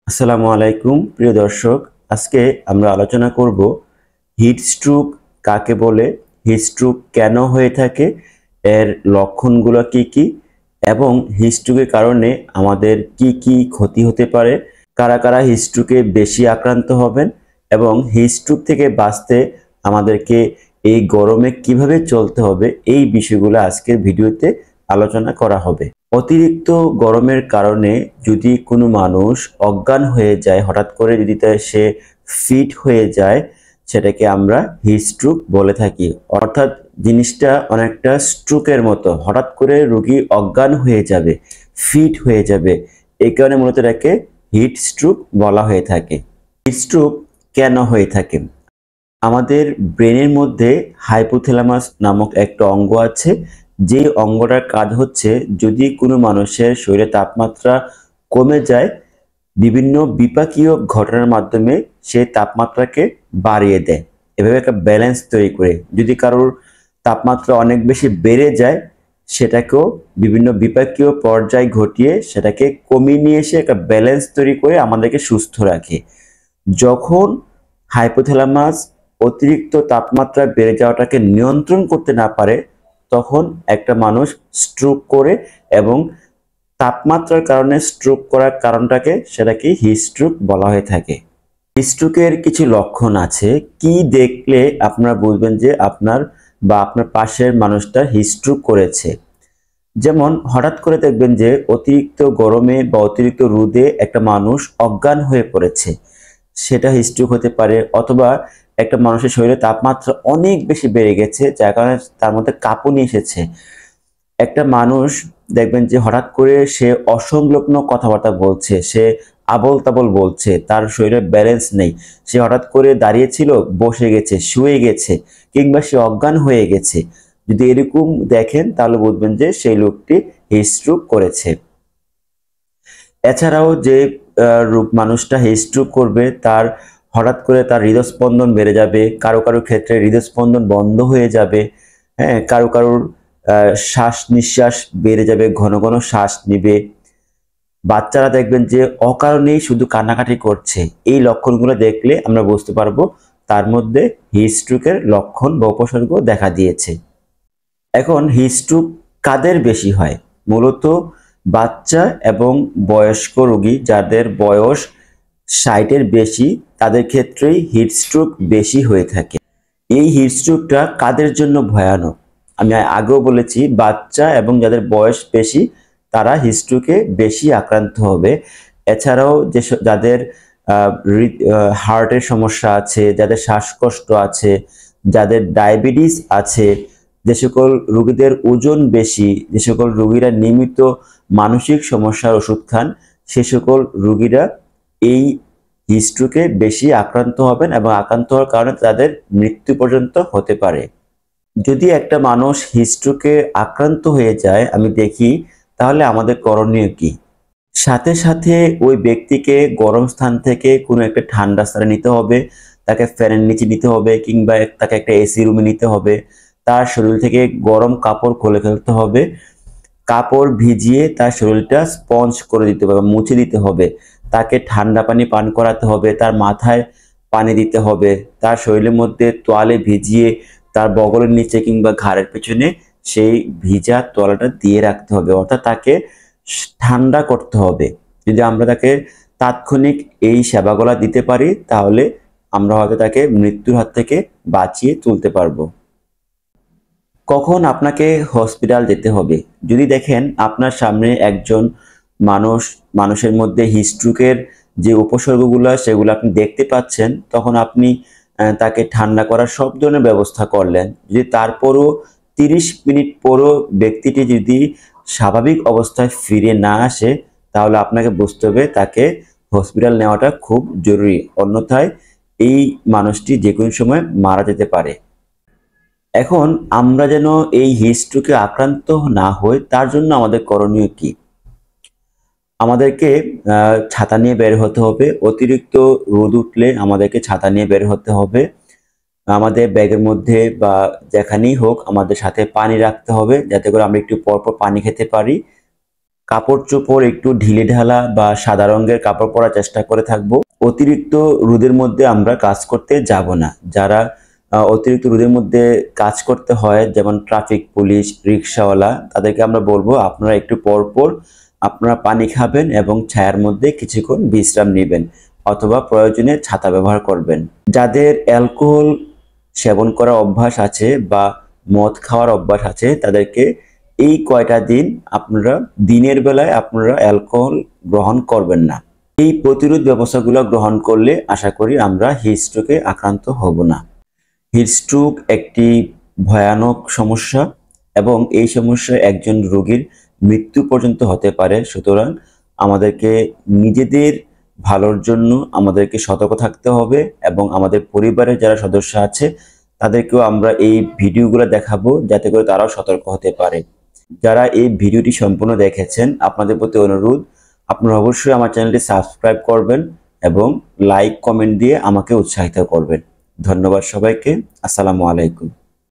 আসসালামু আলাইকুম প্রিয় দর্শক। আজকে আমরা আলোচনা করব হিট স্ট্রোক কাকে বলে, হিট স্ট্রোক কেন হয়ে থাকে, এর লক্ষণগুলো কি কি এবং হিট স্ট্রোকের কারণে আমাদের কি কি ক্ষতি হতে পারে, কারা কারা হিট স্ট্রোকে বেশি আক্রান্ত হবেন এবং হিট স্ট্রোক থেকে বাঁচতে আমাদেরকে এই গরমে কিভাবে চলতে হবে, এই বিষয়গুলো আজকের ভিডিওতে আলোচনা করা হবে। অতিরিক্ত গরমের কারণে যদি কোনো মানুষ অজ্ঞান হয়ে যায়, হঠাৎ করে যদি সে ফিট হয়ে যায়, সেটাকে আমরা হিট স্ট্রোক বলে থাকি। অর্থাৎ জিনিসটা অনেকটা স্ট্রোকের মতো, হঠাৎ করে রোগী অজ্ঞান হয়ে যাবে, ফিট হয়ে যাবে, এই কারণে মূলত এটাকে হিট স্ট্রোক বলা হয়ে থাকে। হিট স্ট্রোক কেন হয়ে থাকে? আমাদের ব্রেনের মধ্যে হাইপোথ্যালামাস নামক একটা অঙ্গ আছে, যে অঙ্গটার কাজ হচ্ছে যদি কোনো মানুষের শরীরে তাপমাত্রা কমে যায়, বিভিন্ন বিপাকীয় ঘটনার মাধ্যমে সে তাপমাত্রাকে বাড়িয়ে দেয়, এভাবে একটা ব্যালেন্স তৈরি করে। যদি কারোর তাপমাত্রা অনেক বেশি বেড়ে যায়, সেটাকেও বিভিন্ন বিপাকীয় পর্যায় ঘটিয়ে সেটাকে কমিয়ে নিয়ে এসে একটা ব্যালেন্স তৈরি করে আমাদেরকে সুস্থ রাখে। যখন হাইপোথ্যালামাস অতিরিক্ত তাপমাত্রা বেড়ে যাওয়াটাকে নিয়ন্ত্রণ করতে না পারে, তখন একটা মানুষ স্ট্রোক করে এবং তাপমাত্রার কারণে স্ট্রোক করার কারণটাকে সেটাকে হিট স্ট্রোক বলা হয়ে থাকে। হিট স্ট্রোকের কিছু লক্ষণ আছে, কি দেখলে আপনারা বুঝবেন যে আপনার বা আপনার পাশের মানুষটা হিট স্ট্রোক করেছে। যেমন হঠাৎ করে দেখবেন যে অতিরিক্ত গরমে বা অতিরিক্ত রোদে একটা মানুষ অজ্ঞান হয়ে পড়েছে, সেটা হিট স্ট্রোক হতে পারে। অথবা একটা মানুষের শরীরে তাপমাত্রা অনেক বেশি বেড়ে গেছে, যার কারণে তার মধ্যে কাঁপুনি এসেছে। একটা মানুষ দেখবেন যে হঠাৎ করে সে অসংলগ্ন কথাবার্তা বলছে, সে আবল তাবল বলছে, তার শরীরে ব্যালেন্স নেই, সে হঠাৎ করে দাঁড়িয়েছিল বসে গেছে, শুয়ে গেছে, কিংবা সে অজ্ঞান হয়ে গেছে। যদি এরকম দেখেন তাহলে বুঝবেন যে সেই লোকটি হিট স্ট্রোক করেছে। এছাড়াও যে মানুষটা হিট স্ট্রোক করবে, তার হঠাৎ করে তার হৃদস্পন্দন বেড়ে যাবে, কারো কারো ক্ষেত্রে হৃদস্পন্দন বন্ধ হয়ে যাবে, হ্যাঁ, কারো কারোর শ্বাস নিঃশ্বাস বেড়ে যাবে, ঘন ঘন শ্বাস নিবে। বাচ্চারা দেখবেন যে অকারণেই শুধু কান্নাকাটি করছে, এই লক্ষণগুলো দেখলে আমরা বুঝতে পারবো তার মধ্যে হিট স্ট্রোকের লক্ষণ বা উপসর্গ দেখা দিয়েছে। এখন হিট স্ট্রোক কাদের বেশি হয়? মূলত বাচ্চা এবং বয়স্ক রোগী, যাদের বয়স 60-এর বেশি, তাদের ক্ষেত্রেই হিট স্ট্রোক বেশি হয়ে থাকে। এই হিট স্ট্রোকটা কাদের জন্য ভয়ানক? আমি আগেও বলেছি, বাচ্চা এবং যাদের বয়স বেশি তারা হিট স্ট্রোকে বেশি আক্রান্ত হবে। এছাড়াও যাদের হার্টের সমস্যা আছে, যাদের শ্বাসকষ্ট আছে, যাদের ডায়াবেটিস আছে, যে সকল রোগীদের ওজন বেশি, যে সকল রোগীরা নিয়মিত মানসিক সমস্যার ওষুধ খান, সে সকল রোগীরা এই হিট স্ট্রোকে বেশি আক্রান্ত হবেন এবং আক্রান্ত হওয়ার কারণে তাদের মৃত্যু পর্যন্ত হতে পারে। যদি একটা মানুষ হিট স্ট্রোকে আক্রান্ত হয়ে যায় আমি দেখি, তাহলে আমাদের করণীয় কি? সাথে সাথে ওই ব্যক্তিকে গরম স্থান থেকে কোনো একটা ঠান্ডা স্থানে নিতে হবে, তাকে ফ্যানের নিচে নিতে হবে, কিংবা তাকে একটা এসি রুমে নিতে হবে। তার শরীর থেকে গরম কাপড় খুলে ফেলতে হবে, কাপড় ভিজিয়ে তার শরীরটা স্পঞ্জ করে দিতে হবে, মুছে দিতে হবে। তাকে ঠান্ডা পানি পান করাতে হবে, তার মাথায় পানি দিতে হবে, তার শরীরের মধ্যে তোয়ালে ভিজিয়ে তার বগলের নিচে কিংবা ঘাড়ের পেছনে সেই ভিজা তোয়ালাটা দিয়ে রাখতে হবে। অর্থাৎ তাকে ঠান্ডা করতে হবে। যদি আমরা তাকে তাৎক্ষণিক এই সেবাগুলো দিতে পারি, তাহলে আমরা হয়তো তাকে মৃত্যুর হাত থেকে বাঁচিয়ে তুলতে পারবো। কখন আপনাকে হসপিটাল যেতে হবে? যদি দেখেন আপনার সামনে একজন মানুষের মধ্যে হিট স্ট্রোকের যে উপসর্গগুলো সেগুলো আপনি দেখতে পাচ্ছেন, তখন আপনি তাকে ঠান্ডা করার সব ধরনের ব্যবস্থা করলেন। যদি তারপরও 30 মিনিট পরও ব্যক্তিটি যদি স্বাভাবিক অবস্থায় ফিরে না আসে, তাহলে আপনাকে বুঝতে হবে তাকে হসপিটাল নেওয়াটা খুব জরুরি, অন্যথায় এই মানুষটি যে কোনো সময় মারা যেতে পারে। এখন আমরা যেন এই হিট স্ট্রোকে আক্রান্ত না হই, তার জন্য আমাদের করণীয় কি? আমাদেরকে ছাতা নিয়ে বের হতে হবে। অতিরিক্ত রোদ উঠলে আমাদেরকে ছাতা নিয়ে বের হতে হবে। আমাদের ব্যাগের মধ্যে বা যেখানেই হোক আমাদের সাথে পানি রাখতে হবে, যাতে করে আমরা একটু পর পর পানি খেতে পারি। কাপড় চোপড় একটু ঢিলে ঢালা বা সাদা রঙের কাপড় পরার চেষ্টা করে থাকবো। অতিরিক্ত রোদের মধ্যে আমরা কাজ করতে যাব না। যারা অতিরিক্ত রোদের মধ্যে কাজ করতে হয়, যেমন ট্রাফিক পুলিশ, রিক্সাওয়ালা, তাদেরকে আমরা বলবো আপনারা একটু পর পর আপনারা পানি খাবেন এবং ছায়ার মধ্যে কিছুক্ষণ বিশ্রাম নেবেন অথবা প্রয়োজনে ছাতা ব্যবহার করবেন। যাদের অ্যালকোহল সেবন করার অভ্যাস আছে বা মদ খাওয়ার অভ্যাস আছে, তাদেরকে এই কয়টা দিন আপনারা দিনের বেলায় আপনারা অ্যালকোহল গ্রহণ করবেন না। এই প্রতিরোধ ব্যবস্থাগুলো গ্রহণ করলে আশা করি আমরা হিটস্ট্রোকে আক্রান্ত হব না। হিটস্ট্রোক একটি ভয়ানক সমস্যা এবং এই সমস্যা একজন রোগীর মৃত্যু পর্যন্ত হতে পারে। সুতরাং আমাদেরকে নিজেদের ভালোর জন্য আমাদেরকে সতর্ক থাকতে হবে এবং আমাদের পরিবারের যারা সদস্য আছে তাদেরকেও আমরা এই ভিডিওগুলো দেখাবো যাতে করে তারাও সতর্ক হতে পারে। যারা এই ভিডিওটি সম্পূর্ণ দেখেছেন, আপনাদের প্রতি অনুরোধ আপনারা অবশ্যই আমার চ্যানেলটি সাবস্ক্রাইব করবেন এবং লাইক কমেন্ট দিয়ে আমাকে উৎসাহিত করবেন। ধন্যবাদ সবাইকে। আসসালামু আলাইকুম।